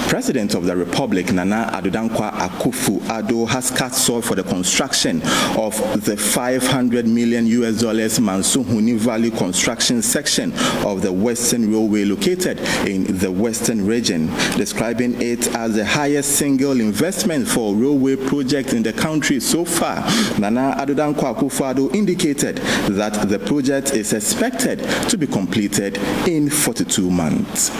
President of the Republic, Nana Addo Dankwa Akuffo-Addo, has cut short for the construction of the $500 million Manso Huni Valley construction section of the Western Railway located in the Western region, describing it as the highest single investment for railway project in the country so far. Nana Addo Dankwa Akuffo-Addo indicated that the project is expected to be completed in 42 months.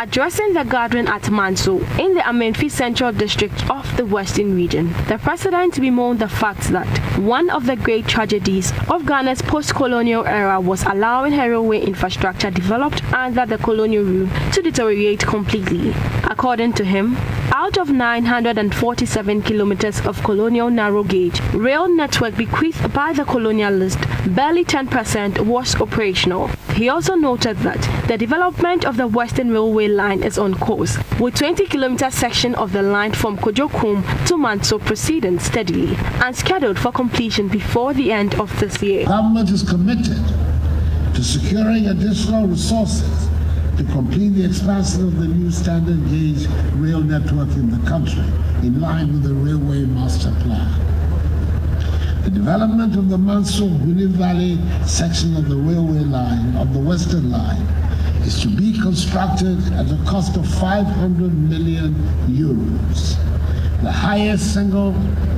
Addressing the gathering at Manso in the Mpohor Central District of the Western region, the president bemoaned the fact that one of the great tragedies of Ghana's post-colonial era was allowing railway infrastructure developed under the colonial rule to deteriorate completely. According to him, out of 947 kilometers of colonial narrow gauge rail network bequeathed by the colonialists, barely 10% was operational. He also noted that the development of the Western Railway line is on course, with 20-kilometer section of the line from Kojokum to Manso proceeding steadily and scheduled for completion before the end of this year. Government is committed to securing additional resources to complete the expansion of the new standard gauge rail network in the country, in line with the Railway Master Plan. The development of the Manso Huni Valley section of the railway line, of the Western Line, is to be constructed at a cost of 500 million euros, the highest single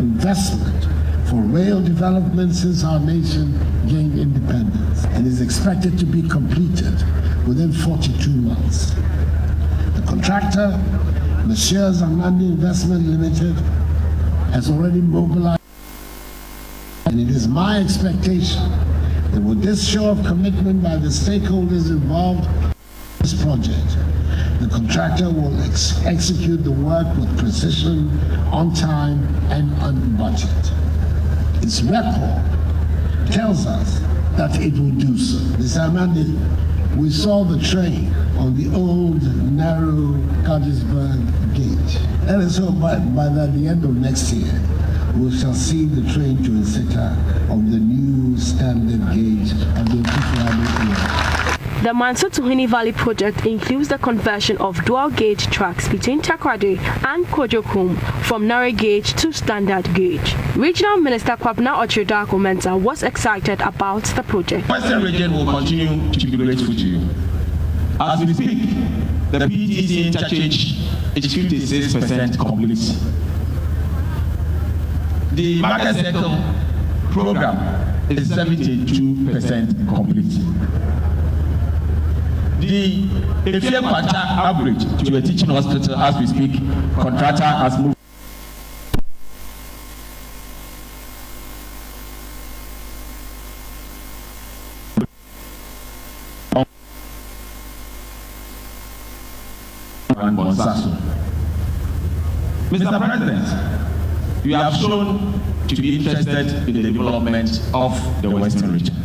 investment for rail development since our nation gained independence, and is expected to be completed within 42 months. The contractor, Messrs. Amandi Investment Limited, has already mobilized, and it is my expectation that with this show of commitment by the stakeholders involved in this project, the contractor will execute the work with precision, on time, and on budget. Its record tells us that it will do so. Mr. Amandi, we saw the train on the old narrow Cartersburg gauge. And so by the end of next year, we shall see the train to Nsita of the new standard gauge of the Akuffo-Addo. The Manso to Huni Valley project includes the conversion of dual-gauge tracks between Takoradi and Kojokum from narrow gauge to standard gauge. Regional Minister Kwabena Ochoda-Mensah was excited about the project. The Western region will continue to be grateful to you. As we speak, the PTC interchange is 56% complete. The market circle program is 72% complete. The Efia Kwanta average to a teaching hospital as we speak, contractor has moved. Mr. President, you have shown to be interested in the development of the Western region.